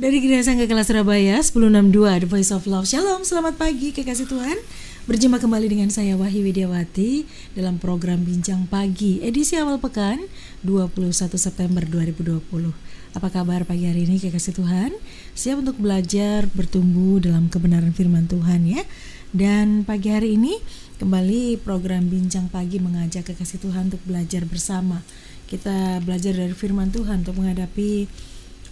Dari Gereja Sangga Kelas Surabaya 1062 The Voice of Love. Shalom, selamat pagi kekasih Tuhan. Berjumpa kembali dengan saya Wahyu Widiawati dalam program Bincang Pagi edisi awal pekan 21 September 2020. Apa kabar pagi hari ini kekasih Tuhan? Siap untuk belajar bertumbuh dalam kebenaran firman Tuhan ya. Dan pagi hari ini kembali program Bincang Pagi mengajak kekasih Tuhan untuk belajar bersama. Kita belajar dari firman Tuhan untuk menghadapi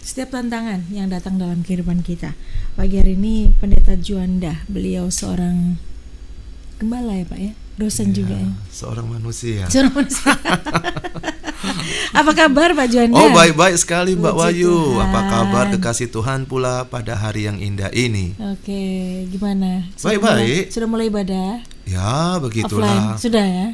setiap tantangan yang datang dalam kehidupan kita. Pagi hari ini Pendeta Juanda, beliau seorang gembala ya Pak ya, dosen juga ya. Seorang manusia. Apa kabar Pak Juanda? Oh baik-baik sekali Mbak Wahyu. Apa kabar kekasih Tuhan pula pada hari yang indah ini? Oke, gimana? Baik-baik. Sudah mulai ibadah? Ya begitulah. Offline? Sudah ya?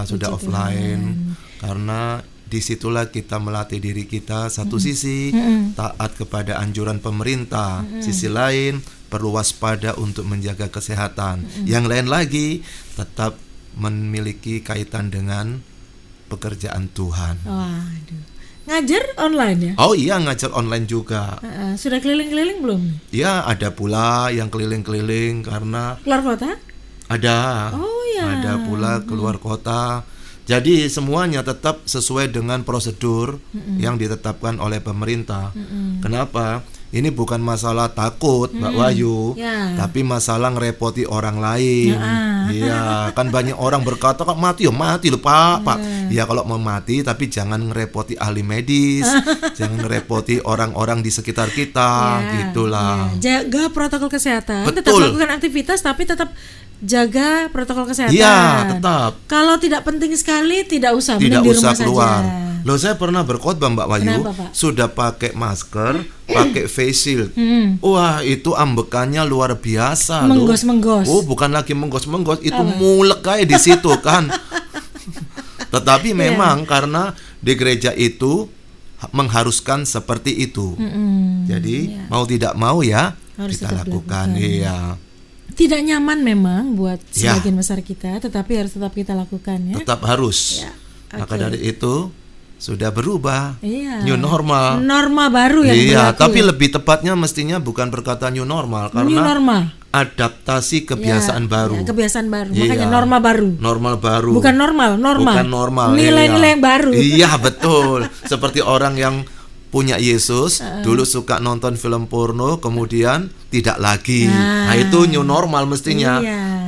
Sudah offline. Karena disitulah kita melatih diri kita. Satu sisi taat kepada anjuran pemerintah, sisi lain perlu waspada untuk menjaga kesehatan. Yang lain lagi tetap memiliki kaitan dengan pekerjaan Tuhan. Waduh. Ngajar online ya? Oh iya, ngajar online juga. Sudah keliling-keliling belum? Ya, ada pula yang keliling-keliling karena keluar kota? Ada. Oh ya. Ada pula keluar kota. Jadi semuanya tetap sesuai dengan prosedur yang ditetapkan oleh pemerintah. Kenapa? Ini bukan masalah takut Mbak Wahyu, tapi masalah ngerepoti orang lain. Iya, kan banyak orang berkata kok mati ya mati loh Pak. Ya kalau mau mati tapi jangan ngerepoti ahli medis, jangan ngerepoti orang-orang di sekitar kita, gitulah. Jaga protokol kesehatan, Betul. tetap lakukan aktivitas tapi tetap jaga protokol kesehatan. Iya, tetap. Kalau tidak penting sekali tidak usah, tidak di usah rumah keluar. Saja. Loh, saya pernah berkhotbah Mbak Wahyu, sudah pakai masker, pakai face shield. Wah, itu ambekannya luar biasa loh. Menggos. Oh, bukan lagi menggos, itu mulek kayak di situ kan. Tetapi memang karena di gereja itu mengharuskan seperti itu. Jadi mau tidak mau ya harus kita lakukan. Iya. Tidak nyaman memang buat sebagian besar kita, tetapi harus tetap kita lakukan ya. Tetap harus. Maka dari itu sudah berubah. New normal. Norma baru yang berlaku. Tapi lebih tepatnya mestinya bukan berkata new normal karena new normal. Adaptasi kebiasaan baru. Kebiasaan baru. Makanya norma baru. Normal baru. Bukan normal. Bukan normal. Nilai-nilai yang baru. Iya, betul. Seperti orang yang punya Yesus, dulu suka nonton film porno, kemudian tidak lagi. Nah, itu new normal mestinya.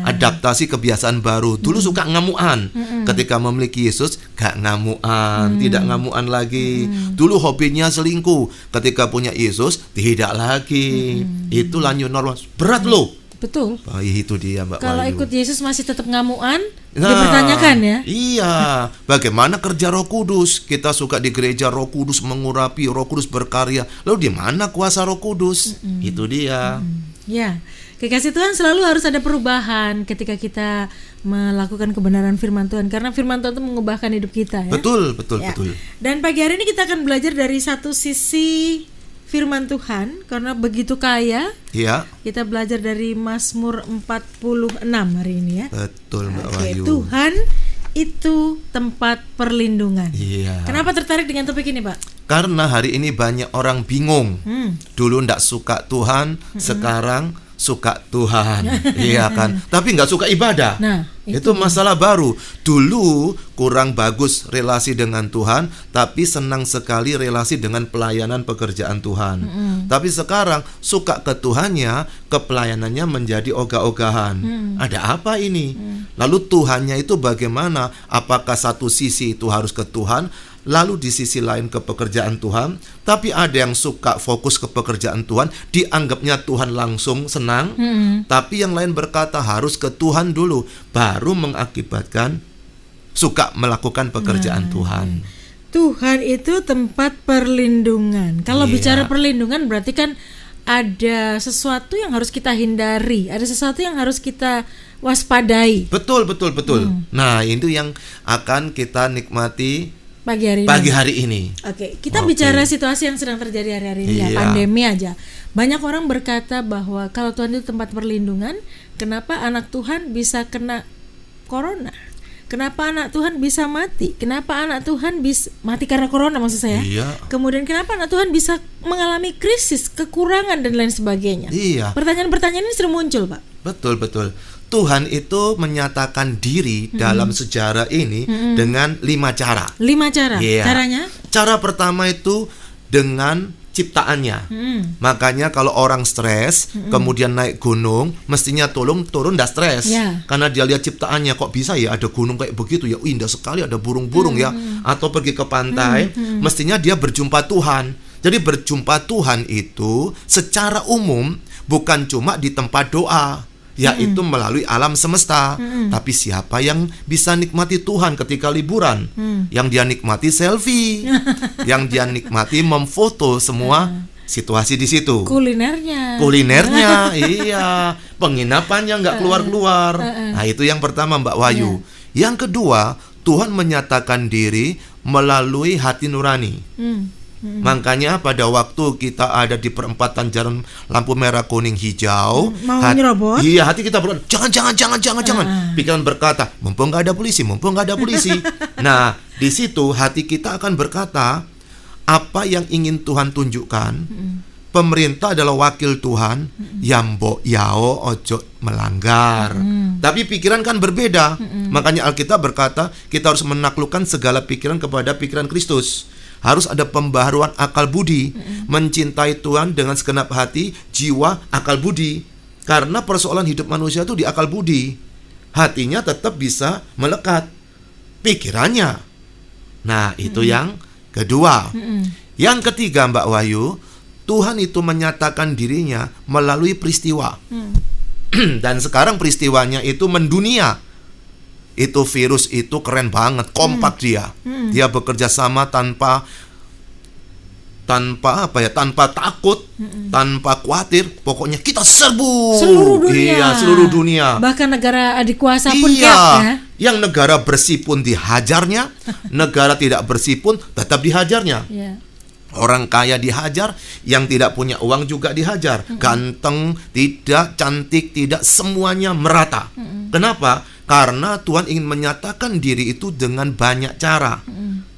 Adaptasi kebiasaan baru. Dulu suka ngamuan. Ketika memiliki Yesus, gak ngamuan, tidak ngamuan lagi. Dulu hobinya selingkuh. Ketika punya Yesus, tidak lagi. Itulah new normal. Berat loh. Betul. Itu dia Mbak Kalau Wahyu. ikut Yesus masih tetap ngamuan, dipertanyakan ya. Iya. Bagaimana kerja Roh Kudus? Kita suka di gereja Roh Kudus mengurapi, Roh Kudus berkarya. Lalu di mana kuasa Roh Kudus? Itu dia. Ya. Kekasih Tuhan, selalu harus ada perubahan ketika kita melakukan kebenaran firman Tuhan, karena firman Tuhan itu mengubahkan hidup kita ya. Betul. Dan pagi hari ini kita akan belajar dari satu sisi firman Tuhan karena begitu kaya. Iya. Kita belajar dari Mazmur 46 hari ini ya. Betul Mbak Wahyu. Tuhan itu tempat perlindungan. Iya. Kenapa tertarik dengan topik ini, Pak? Karena hari ini banyak orang bingung. Dulu ndak suka Tuhan, sekarang suka Tuhan. Iya kan? Tapi nggak suka ibadah. Nah, itu masalah baru. Dulu kurang bagus relasi dengan Tuhan, tapi senang sekali relasi dengan pelayanan pekerjaan Tuhan. Tapi sekarang suka ke Tuhannya, ke pelayanannya menjadi ogah-ogahan. Ada apa ini? Lalu Tuhannya itu bagaimana? Apakah satu sisi itu harus ke Tuhan, lalu di sisi lain ke pekerjaan Tuhan? Tapi ada yang suka fokus ke pekerjaan Tuhan, dianggapnya Tuhan langsung senang. Tapi yang lain berkata harus ke Tuhan dulu, baru mengakibatkan suka melakukan pekerjaan Tuhan. Tuhan itu tempat perlindungan. Kalau bicara perlindungan berarti kan ada sesuatu yang harus kita hindari, ada sesuatu yang harus kita waspadai. Betul. Nah, itu yang akan kita nikmati pagi hari ini. Oke, kita bicara situasi yang sedang terjadi hari-hari ini ya, pandemi aja. Banyak orang berkata bahwa kalau Tuhan itu tempat perlindungan, kenapa anak Tuhan bisa kena corona? Kenapa anak Tuhan bisa mati? Kenapa anak Tuhan bisa mati karena corona maksud saya? Iya. Kemudian kenapa anak Tuhan bisa mengalami krisis, kekurangan dan lain sebagainya? Iya. Pertanyaan-pertanyaan ini sering muncul, Pak. Betul. Tuhan itu menyatakan diri dalam sejarah ini dengan 5 cara. 5 cara. Iya. Caranya? Cara pertama itu dengan ciptaannya. Makanya kalau orang stres, kemudian naik gunung, mestinya turun ndak stres. Ya. Karena dia lihat ciptaannya, kok bisa ya ada gunung kayak begitu ya, indah sekali, ada burung-burung ya. Atau pergi ke pantai, mestinya dia berjumpa Tuhan. Jadi berjumpa Tuhan itu secara umum bukan cuma di tempat doa, yaitu melalui alam semesta. Tapi siapa yang bisa nikmati Tuhan ketika liburan? Yang dia nikmati selfie, yang dia nikmati memfoto semua situasi di situ. Kulinernya, iya. Penginapannya nggak keluar-keluar. Nah, itu yang pertama, Mbak Wahyu. Yang kedua, Tuhan menyatakan diri melalui hati nurani. Makanya pada waktu kita ada di perempatan jalan lampu merah kuning hijau, mau nyerobot? Iya, hati kita berkata, jangan. Pikiran berkata, mumpung nggak ada polisi. Nah, di situ hati kita akan berkata, apa yang ingin Tuhan tunjukkan? Pemerintah adalah wakil Tuhan, yang mbok yao ojo melanggar. Tapi pikiran kan berbeda. Makanya Alkitab berkata, kita harus menaklukkan segala pikiran kepada pikiran Kristus. Harus ada pembaharuan akal budi, mencintai Tuhan dengan segenap hati, jiwa, akal budi. Karena persoalan hidup manusia itu di akal budi. Hatinya tetap bisa melekat, pikirannya. Nah, itu yang kedua. Yang ketiga, Mbak Wahyu, Tuhan itu menyatakan dirinya melalui peristiwa. Dan sekarang peristiwanya itu mendunia. Itu virus itu keren banget, kompak dia. Dia bekerja sama tanpa takut, tanpa khawatir. Pokoknya kita serbu seluruh dunia. Bahkan negara adik kuasa pun ya. Yang negara bersih pun dihajarnya, negara tidak bersih pun tetap dihajarnya. Orang kaya dihajar, yang tidak punya uang juga dihajar. Ganteng, tidak, cantik, tidak, semuanya merata. Kenapa? Karena Tuhan ingin menyatakan diri itu dengan banyak cara.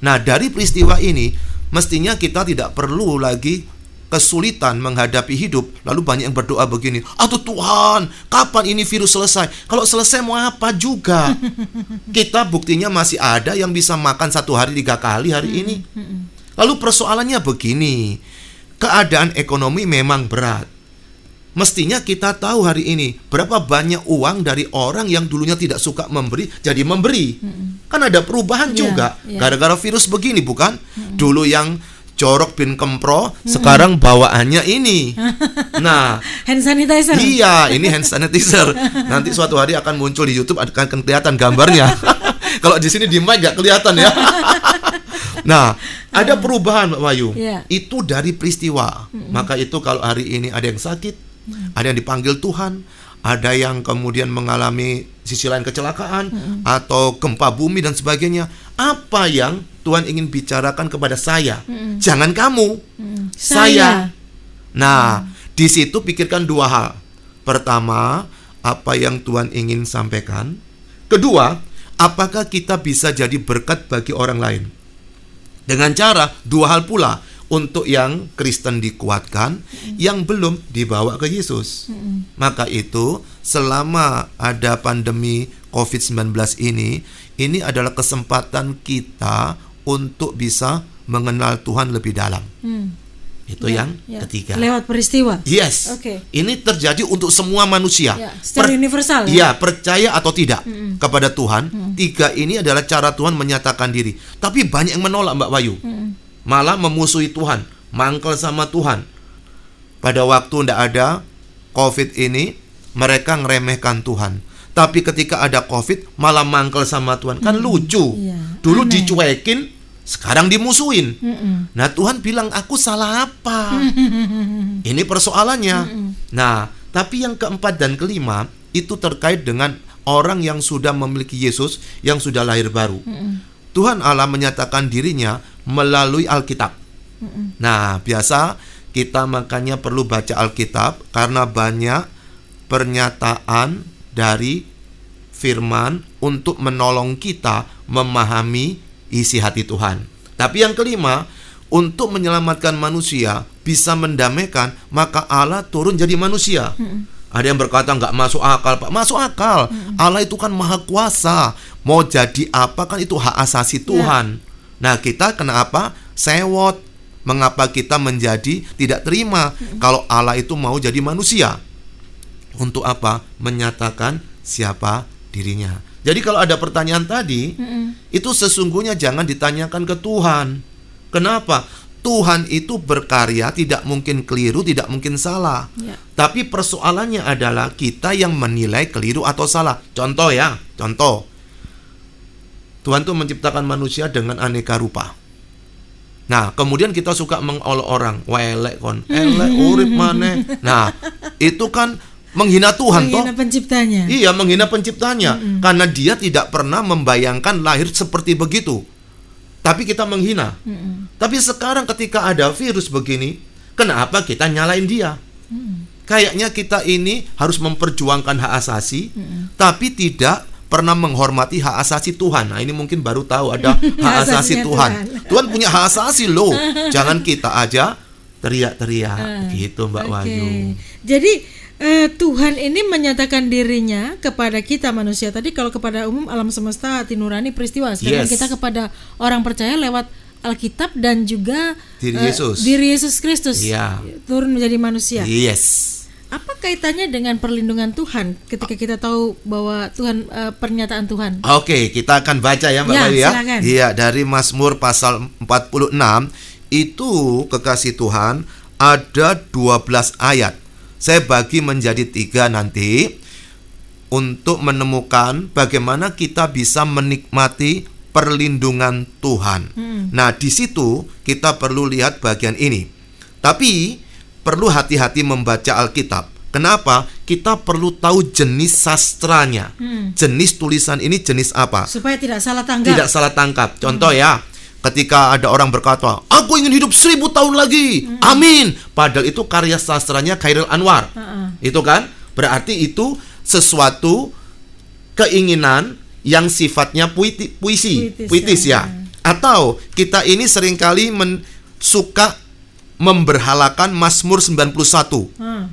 Nah, dari peristiwa ini, mestinya kita tidak perlu lagi kesulitan menghadapi hidup. Lalu banyak yang berdoa begini, aduh Tuhan, kapan ini virus selesai? Kalau selesai mau apa juga? Kita buktinya masih ada yang bisa makan 1 hari 3 kali hari ini. Lalu persoalannya begini, keadaan ekonomi memang berat. Mestinya kita tahu hari ini berapa banyak uang dari orang yang dulunya tidak suka memberi jadi memberi. Kan ada perubahan juga gara-gara virus begini, bukan? Dulu yang jorok bin kempro, sekarang bawaannya ini. Nah, hand sanitizer. Iya, ini hand sanitizer. Nanti suatu hari akan muncul di YouTube, akan kelihatan gambarnya. Kalau di sini di mic nggak kelihatan ya. Nah, ada perubahan, Mbak Wahyu. Itu dari peristiwa. Maka itu kalau hari ini ada yang sakit, ada yang dipanggil Tuhan, ada yang kemudian mengalami sisi lain kecelakaan, atau gempa bumi dan sebagainya. Apa yang Tuhan ingin bicarakan kepada saya? Jangan kamu, saya. Nah, di situ pikirkan 2 hal. Pertama, apa yang Tuhan ingin sampaikan. Kedua, apakah kita bisa jadi berkat bagi orang lain? Dengan cara 2 hal pula. Untuk yang Kristen dikuatkan, yang belum dibawa ke Yesus. Maka itu selama ada pandemi COVID-19 ini adalah kesempatan kita untuk bisa mengenal Tuhan lebih dalam. Itu yang ketiga. Lewat peristiwa. Yes. Ini terjadi untuk semua manusia. Secara universal. Percaya atau tidak kepada Tuhan. 3 ini adalah cara Tuhan menyatakan diri. Tapi banyak yang menolak, Mbak Wahyu. Malah memusuhi Tuhan, mangkel sama Tuhan. Pada waktu tidak ada COVID ini, mereka ngeremehkan Tuhan. Tapi ketika ada COVID, malah mangkel sama Tuhan. Kan lucu. Dulu dicuekin, sekarang dimusuhin. Nah, Tuhan bilang, aku salah apa? Ini persoalannya. Nah, tapi yang keempat dan kelima, itu terkait dengan orang yang sudah memiliki Yesus, yang sudah lahir baru. Tuhan Allah menyatakan dirinya melalui Alkitab. Nah, biasa kita makanya perlu baca Alkitab karena banyak pernyataan dari firman untuk menolong kita memahami isi hati Tuhan. Tapi yang kelima, untuk menyelamatkan manusia, bisa mendamaikan, maka Allah turun jadi manusia. Ada yang berkata nggak masuk akal, Pak. Masuk akal. Allah itu kan maha kuasa. Mau jadi apa kan itu hak asasi Tuhan. Nah, kita kenapa sewot? Mengapa kita menjadi tidak terima kalau Allah itu mau jadi manusia? Untuk apa? Menyatakan siapa dirinya. Jadi kalau ada pertanyaan tadi, itu sesungguhnya jangan ditanyakan ke Tuhan. Kenapa? Tuhan itu berkarya, tidak mungkin keliru, tidak mungkin salah. Tapi persoalannya adalah kita yang menilai keliru atau salah. Contoh. Tuhan tuh menciptakan manusia dengan aneka rupa. Nah, kemudian kita suka mengolok orang, elek kon, elek urip maneh. Nah, itu kan menghina Tuhan, menghina penciptanya. Iya, menghina penciptanya. Karena dia tidak pernah membayangkan lahir seperti begitu. Tapi kita menghina. Tapi sekarang ketika ada virus begini, kenapa kita nyalain dia? Kayaknya kita ini harus memperjuangkan hak asasi, tapi tidak pernah menghormati hak asasi Tuhan. Nah, ini mungkin baru tahu ada hak asasi Tuhan. Tuhan punya hak asasi loh. Jangan kita aja teriak-teriak gitu, Mbak Wahyu. Jadi Tuhan ini menyatakan dirinya kepada kita manusia. Tadi kalau kepada umum alam semesta, hati nurani, peristiwa. Sekarang kita kepada orang percaya lewat Alkitab dan juga diri Yesus Kristus turun menjadi manusia. Apa kaitannya dengan perlindungan Tuhan ketika kita tahu bahwa Tuhan pernyataan Tuhan? Oke, kita akan baca ya, Mbak Wahyu ya. Iya, dari Mazmur pasal 46 itu kekasih Tuhan ada 12 ayat. Saya bagi menjadi 3 nanti untuk menemukan bagaimana kita bisa menikmati perlindungan Tuhan. Nah, di situ kita perlu lihat bagian ini. Tapi perlu hati-hati membaca Alkitab. Kenapa? Kita perlu tahu jenis sastranya. Jenis tulisan ini jenis apa? Supaya tidak salah tangkap. Contoh ya, ketika ada orang berkata, aku ingin hidup 1000 tahun lagi. Amin. Padahal itu karya sastranya Khairil Anwar. Itu kan? Berarti itu sesuatu keinginan yang sifatnya puitis ya. Atau kita ini seringkali suka memberhalakan Mazmur 91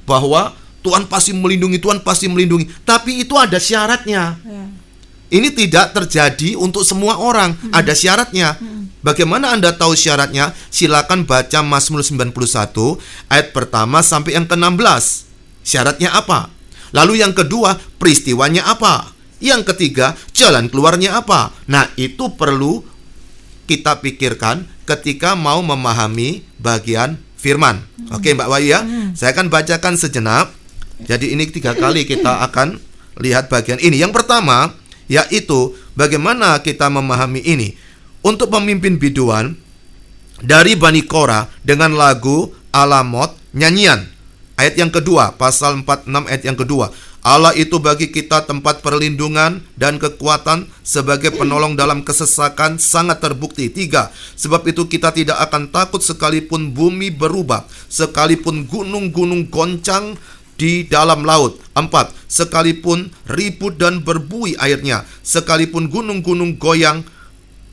bahwa Tuhan pasti melindungi, tapi itu ada syaratnya. Ini tidak terjadi untuk semua orang, ada syaratnya. Bagaimana Anda tahu syaratnya? Silakan baca Mazmur 91 ayat pertama sampai yang ke-16. Syaratnya apa? Lalu yang kedua, peristiwanya apa? Yang ketiga, jalan keluarnya apa? Nah, itu perlu kita pikirkan ketika mau memahami bagian firman. Oke, Mbak Wahyu ya. Saya akan bacakan sejenak. Jadi ini 3 kali kita akan lihat bagian ini. Yang pertama yaitu bagaimana kita memahami ini. Untuk pemimpin biduan dari Bani Korah dengan lagu Alamot nyanyian. Ayat yang kedua, pasal 46 ayat yang kedua. Allah itu bagi kita tempat perlindungan dan kekuatan sebagai penolong dalam kesesakan sangat terbukti. 3. Sebab itu kita tidak akan takut sekalipun bumi berubah, sekalipun gunung-gunung goncang di dalam laut. 4. Sekalipun ribut dan berbuih airnya, sekalipun gunung-gunung goyang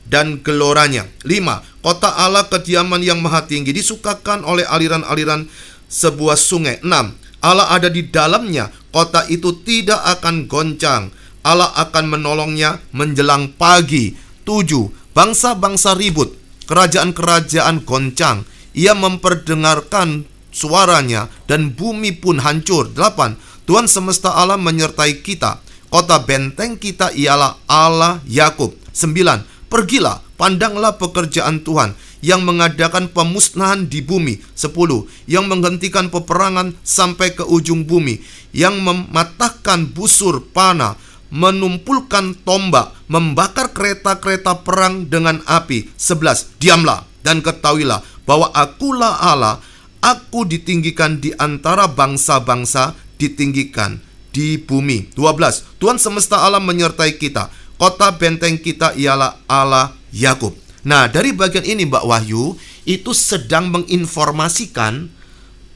dan geloranya. 5. Kota Allah kediaman yang maha tinggi, disukakan oleh aliran-aliran sebuah sungai. 6. Allah ada di dalamnya, kota itu tidak akan goncang. Allah akan menolongnya menjelang pagi. 7. Bangsa-bangsa ribut, kerajaan-kerajaan goncang. Ia memperdengarkan suaranya dan bumi pun hancur. 8. Tuhan semesta alam menyertai kita. Kota benteng kita ialah Allah Yakub. 9. Pergilah, pandanglah pekerjaan Tuhan yang mengadakan pemusnahan di bumi. 10. Yang menghentikan peperangan sampai ke ujung bumi, yang mematahkan busur panah, menumpulkan tombak, membakar kereta-kereta perang dengan api. 11. Diamlah dan ketahuilah bahwa akulah Allah, aku ditinggikan di antara bangsa-bangsa, ditinggikan di bumi. 12. Tuhan semesta alam menyertai kita. Kota benteng kita ialah Allah Yakub. Nah, dari bagian ini Mbak Wahyu itu sedang menginformasikan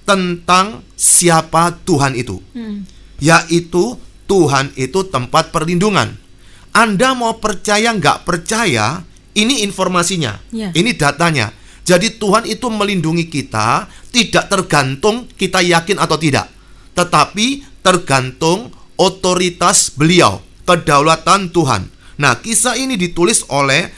tentang siapa Tuhan itu. Yaitu Tuhan itu tempat perlindungan. Anda mau percaya nggak percaya, ini informasinya, Ya. ini datanya. Jadi Tuhan itu melindungi kita tidak tergantung kita yakin atau tidak, tetapi tergantung otoritas beliau, kedaulatan Tuhan. Nah, kisah ini ditulis oleh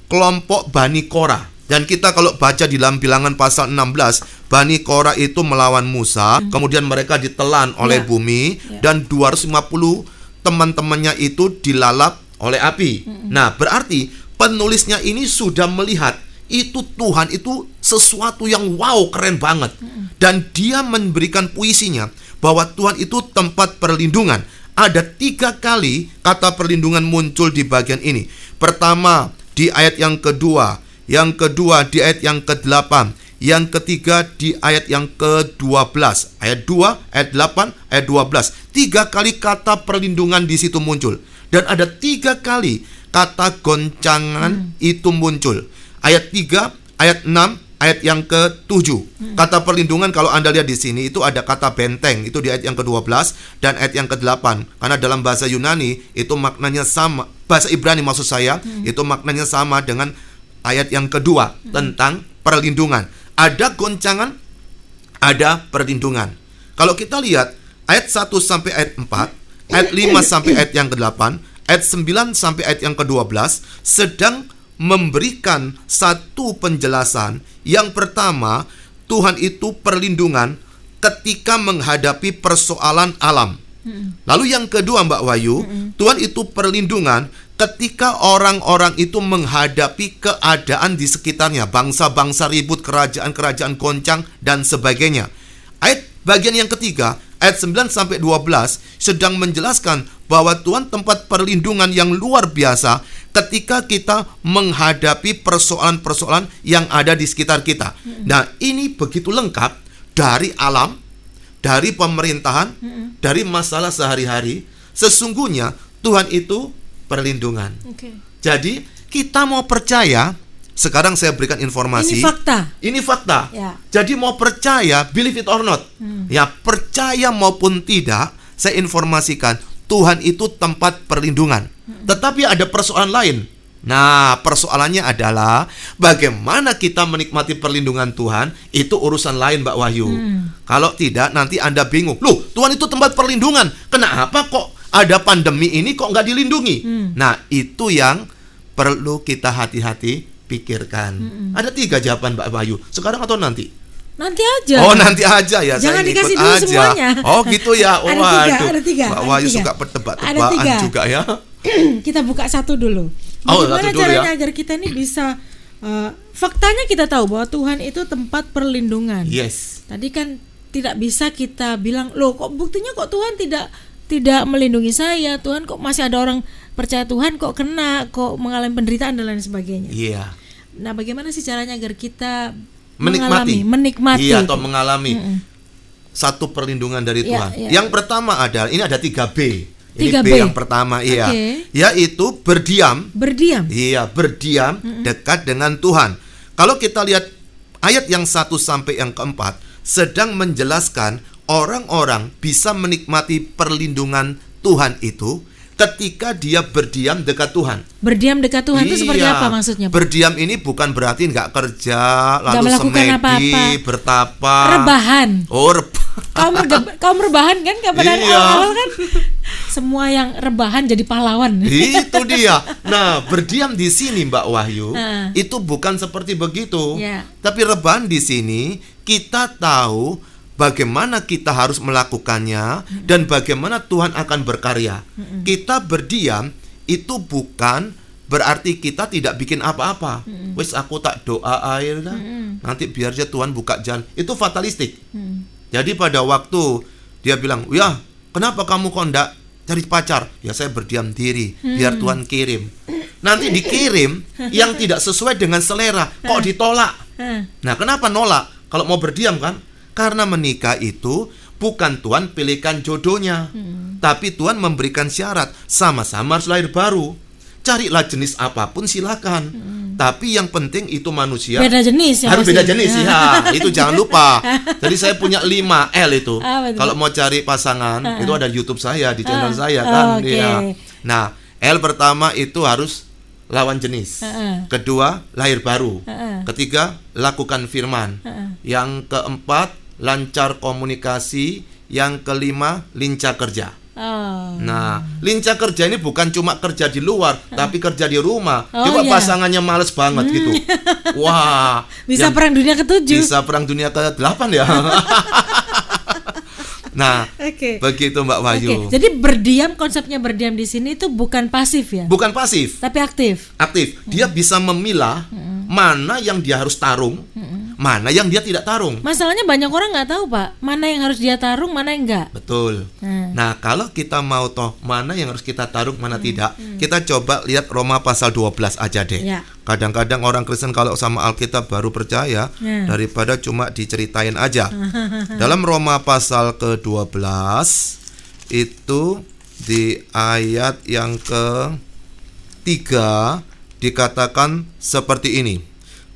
kelompok Bani Korah. Dan kita kalau baca di dalam Bilangan pasal 16, Bani Korah itu melawan Musa, kemudian mereka ditelan oleh bumi, dan 250 teman-temannya itu dilalap oleh api. Nah, berarti penulisnya ini sudah melihat itu Tuhan itu sesuatu yang wow, keren banget. Dan dia memberikan puisinya bahwa Tuhan itu tempat perlindungan. Ada 3 kali kata perlindungan muncul di bagian ini. Pertama di ayat yang kedua, yang kedua di ayat yang ke-8, yang ketiga di ayat yang ke-12. Ayat 2, ayat 8, ayat 12. 3 kali kata perlindungan di situ muncul. Dan ada 3 kali kata goncangan itu muncul. Ayat 3, ayat 6, ayat yang ke-7. Kata perlindungan kalau Anda lihat di sini itu ada kata benteng, itu di ayat yang ke-12 dan ayat yang ke-8. Karena dalam bahasa Yunani itu maknanya sama, bahasa Ibrani maksud saya, itu maknanya sama dengan ayat yang kedua tentang perlindungan. Ada goncangan, ada perlindungan. Kalau kita lihat ayat 1 sampai ayat 4, ayat 5 sampai ayat yang ke-8, ayat 9 sampai ayat yang ke-12 sedang memberikan satu penjelasan. Yang pertama, Tuhan itu perlindungan ketika menghadapi persoalan alam. Lalu yang kedua, Mbak Wahyu, Tuhan itu perlindungan ketika orang-orang itu menghadapi keadaan di sekitarnya, bangsa-bangsa ribut, kerajaan-kerajaan goncang dan sebagainya. Ayat bagian yang ketiga, ayat 9 sampai 12 sedang menjelaskan bahwa Tuhan tempat perlindungan yang luar biasa ketika kita menghadapi persoalan-persoalan yang ada di sekitar kita. Nah, ini begitu lengkap dari alam, dari pemerintahan, dari masalah sehari-hari. Sesungguhnya Tuhan itu perlindungan. Jadi kita mau percaya, sekarang saya berikan informasi. Ini fakta. Ini fakta. Ya. Jadi mau percaya, believe it or not. Ya, percaya maupun tidak, saya informasikan Tuhan itu tempat perlindungan. Tetapi ada persoalan lain. Nah, persoalannya adalah bagaimana kita menikmati perlindungan Tuhan, itu urusan lain, Mbak Wahyu. Kalau tidak, nanti Anda bingung. Loh, Tuhan itu tempat perlindungan. Kenapa kok ada pandemi ini kok nggak dilindungi? Nah, itu yang perlu kita hati-hati pikirkan. Ada 3 jawaban, Mbak Wahyu. Sekarang atau nanti? Nanti aja. Oh, nanti aja ya. Jangan saya dikasih ikut dulu aja. semuanya. Oh, gitu ya. Oh, Ada tiga. Mbak Ada Wahyu tiga. suka Ada bertebak-tebakan 3. juga ya. Kita buka satu dulu. Oh, Bagaimana satu dulu caranya ya. agar kita ini bisa faktanya kita tahu bahwa Tuhan itu tempat perlindungan. Yes. Tadi kan tidak bisa kita bilang, loh kok buktinya kok Tuhan tidak melindungi saya, Tuhan kok masih ada orang percaya Tuhan kok kena, kok mengalami penderitaan dan lain sebagainya. Iya. Nah, bagaimana sih caranya agar kita Menikmati. itu? Iya, atau mengalami satu perlindungan dari Iya, Tuhan. iya. Yang pertama adalah, ini ada 3B. Ini 3B. B yang pertama, iya. Oke. Yaitu berdiam. Berdiam. Iya, berdiam dekat dengan Tuhan. Kalau kita lihat ayat yang 1 sampai yang ke-4 sedang menjelaskan orang-orang bisa menikmati perlindungan Tuhan itu ketika dia berdiam dekat Tuhan. Berdiam dekat Tuhan itu seperti Iya. apa maksudnya, Pak? Berdiam ini bukan berarti nggak kerja, Nggak lalu melakukan semedi, apa-apa. bertapa. Rebahan. Oh, Kaum rebahan kan kapan Iya. awal kan semua yang rebahan jadi pahlawan. Itu dia. Nah, berdiam di sini, Mbak Wahyu, Nah. itu bukan seperti begitu. Ya. Tapi rebahan di sini kita tahu bagaimana kita harus melakukannya dan bagaimana Tuhan akan berkarya. Kita berdiam itu bukan berarti kita tidak bikin apa-apa. Wis aku tak doa air dah. Nanti biar aja Tuhan buka jalan. Itu fatalistik. Jadi pada waktu dia bilang, "Ya, kenapa kamu kok enggak cari pacar?" Ya, saya berdiam diri biar Tuhan kirim. Nanti dikirim yang tidak sesuai dengan selera, kok ditolak. Nah, kenapa nolak? Kalau mau berdiam kan? Karena menikah itu bukan Tuhan pilihkan jodohnya, tapi Tuhan memberikan syarat, sama-sama harus lahir baru. Carilah jenis apapun silakan, tapi yang penting itu manusia Beda jenis ya. harus pasti. beda jenis ya. Itu jangan lupa. Jadi saya punya 5L itu. Betul. Kalau mau cari pasangan, itu ada YouTube saya, di channel saya Oh, kan. oke. Iya. Nah, L pertama itu harus lawan jenis. Kedua, lahir baru. Ketiga, lakukan firman. Yang keempat, lancar komunikasi. Yang kelima, lincah kerja. Nah, lincah kerja ini bukan cuma kerja di luar, tapi kerja di rumah. Coba pasangannya males banget gitu. Wah, bisa perang dunia ke-7. Bisa perang dunia ke-8 ya. Nah, begitu Mbak Wahyu. Jadi konsepnya berdiam di sini itu bukan pasif ya? Bukan pasif, tapi aktif. Aktif. Dia bisa memilah mana yang dia harus tarung, mana yang dia tidak tarung. Masalahnya banyak orang nggak tahu Pak, mana yang harus dia tarung, mana yang enggak. Betul. Nah, kalau kita mau tahu mana yang harus kita tarung, mana tidak, kita coba lihat Roma pasal 12 aja deh. Kadang-kadang orang Kristen kalau sama Alkitab baru percaya daripada cuma diceritain aja. Dalam Roma pasal ke-12 itu di ayat yang ke-3 dikatakan seperti ini.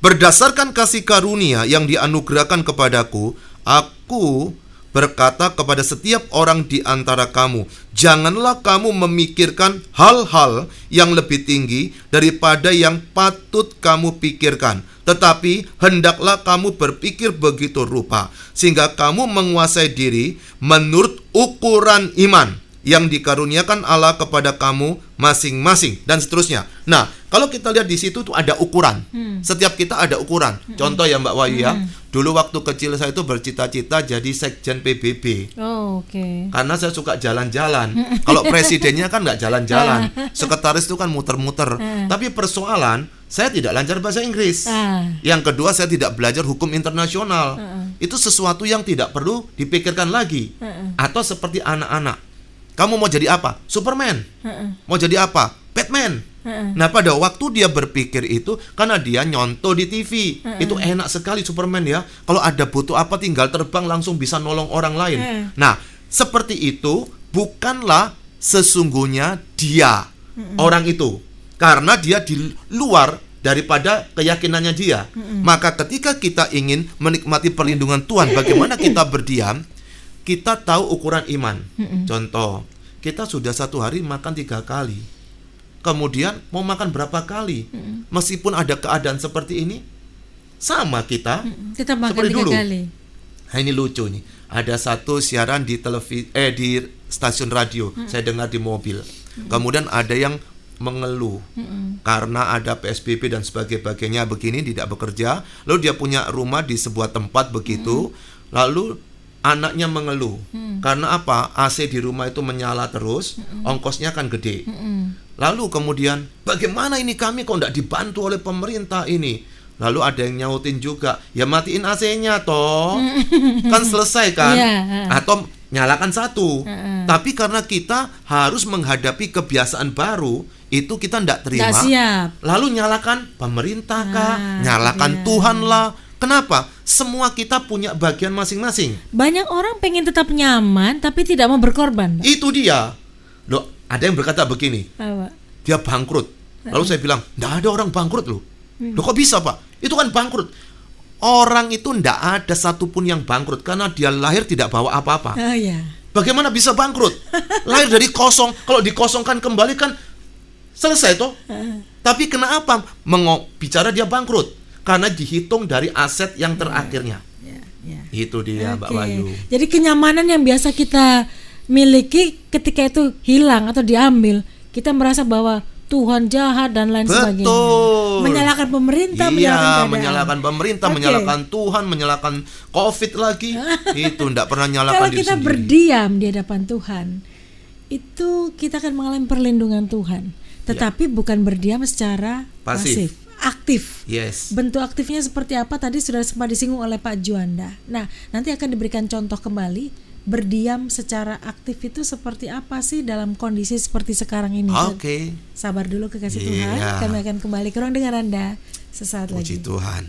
Berdasarkan kasih karunia yang dianugerahkan kepadaku, aku berkata kepada setiap orang di antara kamu, janganlah kamu memikirkan hal-hal yang lebih tinggi daripada yang patut kamu pikirkan, tetapi hendaklah kamu berpikir begitu rupa, sehingga kamu menguasai diri menurut ukuran iman yang dikaruniakan Allah kepada kamu masing-masing, dan seterusnya. Nah, kalau kita lihat di situ tuh ada ukuran. Setiap kita ada ukuran. Contoh ya Mbak Wahyu ya. Dulu waktu kecil saya itu bercita-cita jadi sekjen PBB. Karena saya suka jalan-jalan. Kalau presidennya kan nggak jalan-jalan, sekretaris itu kan muter-muter. Tapi persoalan saya tidak lancar bahasa Inggris. Yang kedua, saya tidak belajar hukum internasional. Itu sesuatu yang tidak perlu dipikirkan lagi. Atau seperti anak-anak. Kamu mau jadi apa? Superman. Mau jadi apa? Batman. Nah, pada waktu dia berpikir itu, karena dia nyontoh di TV, itu enak sekali Superman ya. Kalau ada butuh apa, tinggal terbang langsung bisa nolong orang lain. Nah, seperti itu bukanlah sesungguhnya dia, orang itu, karena dia di luar daripada keyakinannya dia. Maka ketika kita ingin menikmati perlindungan Tuhan, bagaimana kita berdiam? Kita tahu ukuran iman. Contoh, kita sudah satu hari makan 3 kali. Kemudian mau makan berapa kali? Meskipun ada keadaan seperti ini, sama kita makan seperti 3 dulu. kali. Nah, ini lucu nih. Ada satu siaran di di stasiun radio. Saya dengar di mobil. Kemudian ada yang mengeluh karena ada PSBB dan sebagainya begini, tidak bekerja. Lalu dia punya rumah di sebuah tempat begitu. Lalu anaknya mengeluh karena apa? AC di rumah itu menyala terus, ongkosnya kan gede. Lalu kemudian, bagaimana ini kami kok tidak dibantu oleh pemerintah ini? Lalu ada yang nyautin juga, ya matiin AC-nya toh, kan selesai kan? Atau nyalakan satu. Tapi karena kita harus menghadapi kebiasaan baru, itu kita tidak terima. Lalu nyalakan pemerintah kah? Nyalakan Tuhan lah. Kenapa? Semua kita punya bagian masing-masing. Banyak orang pengen tetap nyaman tapi tidak mau berkorban. Itu dia. Loh, ada yang berkata begini. Dia bangkrut. Lalu saya bilang, enggak ada orang bangkrut loh. Loh, kok bisa Pak? Itu kan bangkrut. Orang itu enggak ada satupun yang bangkrut karena dia lahir tidak bawa apa-apa. Bagaimana bisa bangkrut? Lahir dari kosong. Kalau dikosongkan kembali kan selesai toh. Tapi kenapa bicara dia bangkrut? Karena dihitung dari aset yang terakhirnya. Itu dia Mbak Wahyu. Jadi kenyamanan yang biasa kita miliki ketika itu hilang atau diambil, kita merasa bahwa Tuhan jahat dan lain sebagainya. Menyalahkan pemerintah, menyalahkan pemerintah, menyalahkan Tuhan, menyalahkan COVID lagi. Itu tidak pernah nyalahkan diri sendiri. Kalau kita berdiam di hadapan Tuhan, itu kita akan mengalami perlindungan Tuhan. Tetapi bukan berdiam secara pasif. Aktif. Bentuk aktifnya seperti apa tadi sudah sempat disinggung oleh Pak Juanda. Nah, nanti akan diberikan contoh kembali. Berdiam secara aktif itu seperti apa sih dalam kondisi seperti sekarang ini? Oke. Sabar dulu kekasih Tuhan. Kami akan kembali ke ruang dengar Anda sesaat lagi. Puji Tuhan.